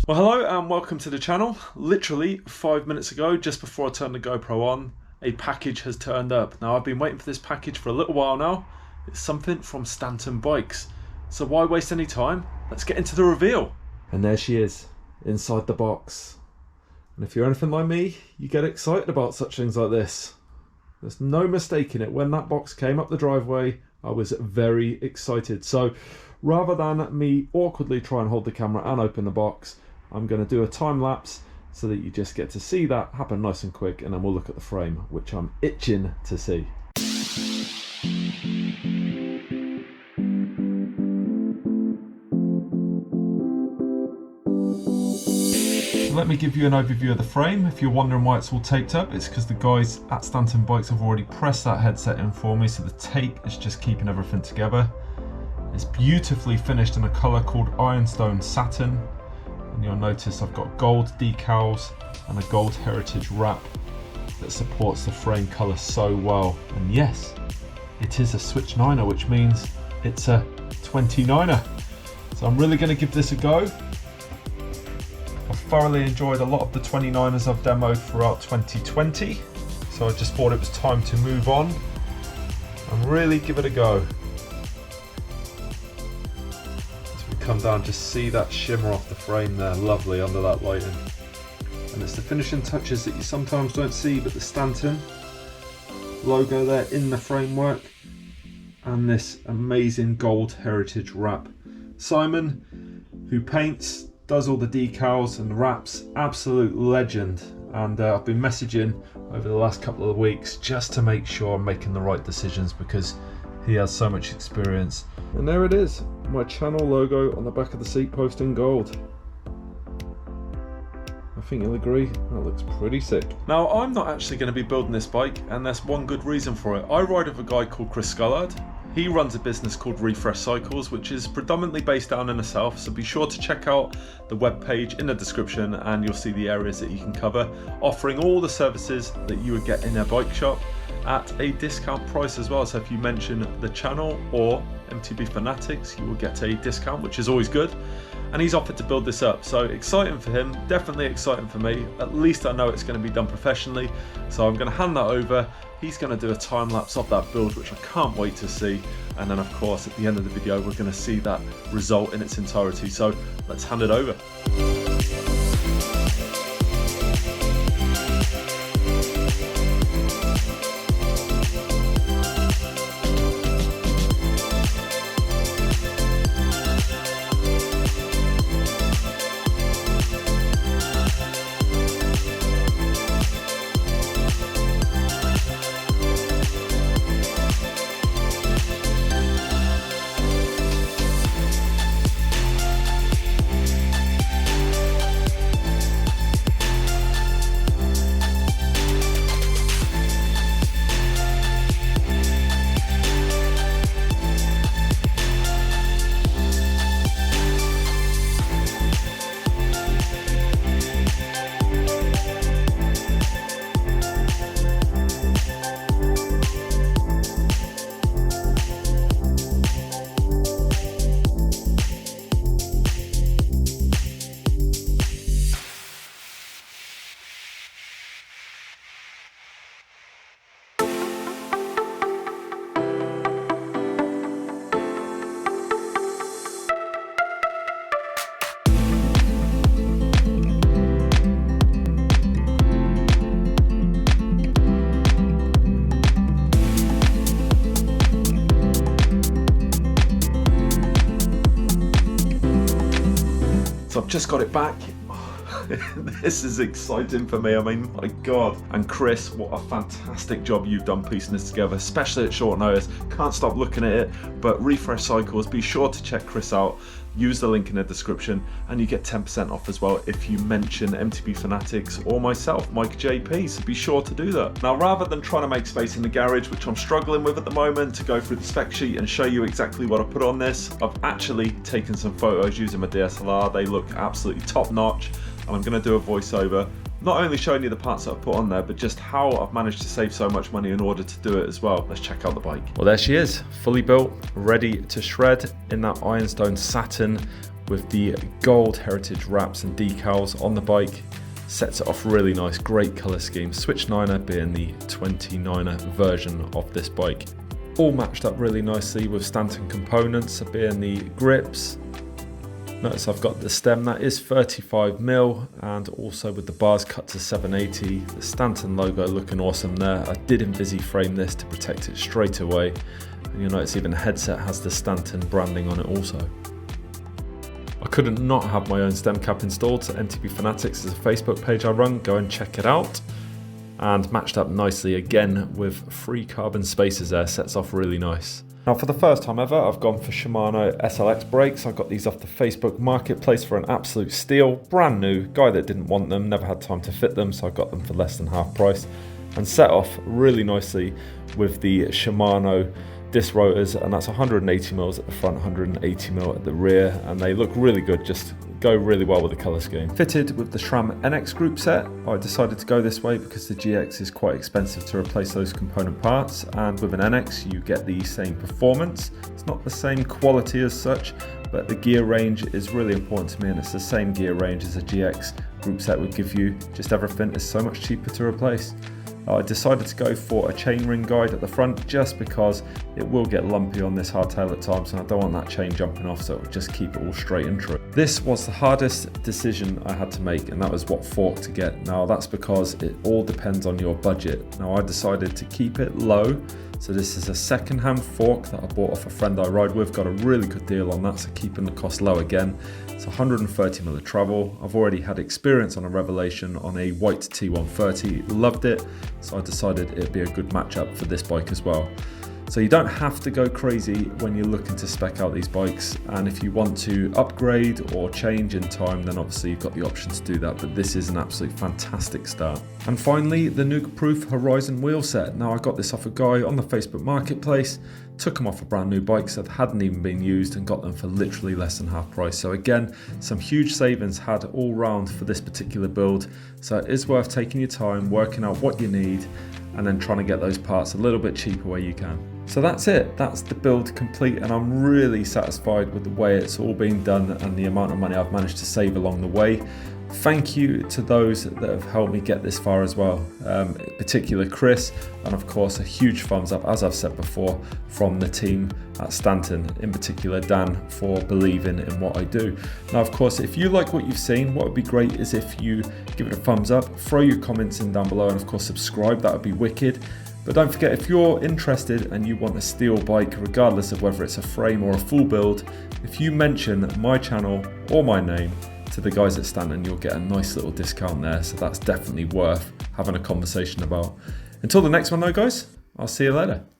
Well, hello and welcome to the channel. Literally 5 minutes ago, just before I turned the GoPro on, a package has turned up. Now, I've been waiting for this package for a little while now. It's something from Stanton Bikes. So why waste any time? Let's get into the reveal. And there she is, inside the box. And if you're anything like me, you get excited about such things like this. There's no mistaking it. When that box came up the driveway, I was very excited. So rather than me awkwardly try and hold the camera and open the box, I'm going to do a time lapse so that you just get to see that happen nice and quick, and then we'll look at the frame, which I'm itching to see. Let me give you an overview of the frame. If you're wondering why it's all taped up, it's because the guys at Stanton Bikes have already pressed that headset in for me, so the tape is just keeping everything together. It's beautifully finished in a colour called Ironstone Satin, and you'll notice I've got gold decals and a gold heritage wrap that supports the frame colour so well. And yes, it is a Switch 9er, which means it's a 29er. So I'm really going to give this a go. I've thoroughly enjoyed a lot of the 29ers I've demoed throughout 2020, so I just thought it was time to move on and really give it a go. As we come down, just see that shimmer off the frame there, lovely under that lighting. And it's the finishing touches that you sometimes don't see, but the Stanton logo there in the framework and this amazing gold heritage wrap. Simon, who paints, does all the decals and wraps, absolute legend. And I've been messaging over the last couple of weeks just to make sure I'm making the right decisions, because he has so much experience. And there it is, my channel logo on the back of the seat post in gold. I think you'll agree, that looks pretty sick. Now, I'm not actually going to be building this bike, and there's one good reason for it. I ride with a guy called Chris Scullard. He runs a business called Refresh Cycles, which is predominantly based down in the south, so be sure to check out the webpage in the description and you'll see the areas that you can cover, offering all the services that you would get in their bike shop at a discount price as well. So if you mention the channel or MTB Fanatics, you will get a discount, which is always good. And he's offered to build this up, so exciting for him, definitely exciting for me. At least I know it's going to be done professionally, so I'm going to hand that over. He's going to do a time lapse of that build, which I can't wait to see, and then of course at the end of the video we're going to see that result in its entirety. So let's hand it over. So I've just got it back. This is exciting for me. I mean, my God. And Chris, what a fantastic job you've done piecing this together, especially at short notice. Can't stop looking at it. But Refresh Cycles, be sure to check Chris out. Use the link in the description and you get 10% off as well if you mention MTB Fanatics or myself, Mike JP, so be sure to do that. Now, rather than trying to make space in the garage, which I'm struggling with at the moment, to go through the spec sheet and show you exactly what I put on this, I've actually taken some photos using my DSLR. They look absolutely top notch, and I'm going to do a voiceover, not only showing you the parts that I've put on there, but just how I've managed to save so much money in order to do it as well. Let's check out the bike. Well, there she is, fully built, ready to shred in that Ironstone Satin with the gold heritage wraps and decals on the bike. Sets it off really nice, great colour scheme. Switch 9er being the 29er version of this bike. All matched up really nicely with Stanton components, being the grips. Notice I've got the stem that is 35mm, and also with the bars cut to 780. The Stanton logo looking awesome there. I did Invisi frame this to protect it straight away. And you'll notice even the headset has the Stanton branding on it also. I couldn't not have my own stem cap installed, so MTB Fanatics is a Facebook page I run, go and check it out. And matched up nicely again with 3 carbon spacers there, sets off really nice. Now for the first time ever, I've gone for Shimano SLX brakes. I got these off the Facebook marketplace for an absolute steal, brand new. Guy that didn't want them, never had time to fit them, so I got them for less than half price. And set off really nicely with the Shimano disc rotors, and that's 180mm at the front, 180mm at the rear, and they look really good, just go really well with the colour scheme. Fitted with the SRAM NX group set, I decided to go this way because the GX is quite expensive to replace those component parts, and with an NX you get the same performance. It's not the same quality as such, but the gear range is really important to me, and it's the same gear range as a GX group set would give you, just everything is so much cheaper to replace. I decided to go for a chainring guide at the front just because it will get lumpy on this hardtail at times, and I don't want that chain jumping off, so it'll just keep it all straight and true. This was the hardest decision I had to make, and that was what fork to get. Now that's because it all depends on your budget. Now I decided to keep it low, so this is a second-hand fork that I bought off a friend I ride with, got a really good deal on that, so keeping the cost low again. It's 130mm of travel. I've already had experience on a Revelation on a white T130, loved it, so I decided it'd be a good matchup for this bike as well. So you don't have to go crazy when you're looking to spec out these bikes, and if you want to upgrade or change in time, then obviously you've got the option to do that, but this is an absolute fantastic start. And finally, the Nuke Proof Horizon wheel set. Now I got this off a guy on the Facebook marketplace, took them off a brand new bikes that hadn't even been used and got them for literally less than half price. So again, some huge savings had all round for this particular build, so it is worth taking your time, working out what you need, and then trying to get those parts a little bit cheaper where you can. So that's it, that's the build complete, and I'm really satisfied with the way it's all been done and the amount of money I've managed to save along the way. Thank you to those that have helped me get this far as well, in particular Chris, and of course a huge thumbs up, as I've said before, from the team at Stanton, in particular Dan, for believing in what I do. Now of course, if you like what you've seen, what would be great is if you give it a thumbs up, throw your comments in down below, and of course subscribe, that would be wicked. But don't forget, if you're interested and you want a steel bike, regardless of whether it's a frame or a full build, if you mention my channel or my name to the guys at Stanton, you'll get a nice little discount there, so that's definitely worth having a conversation about. Until the next one though guys, I'll see you later.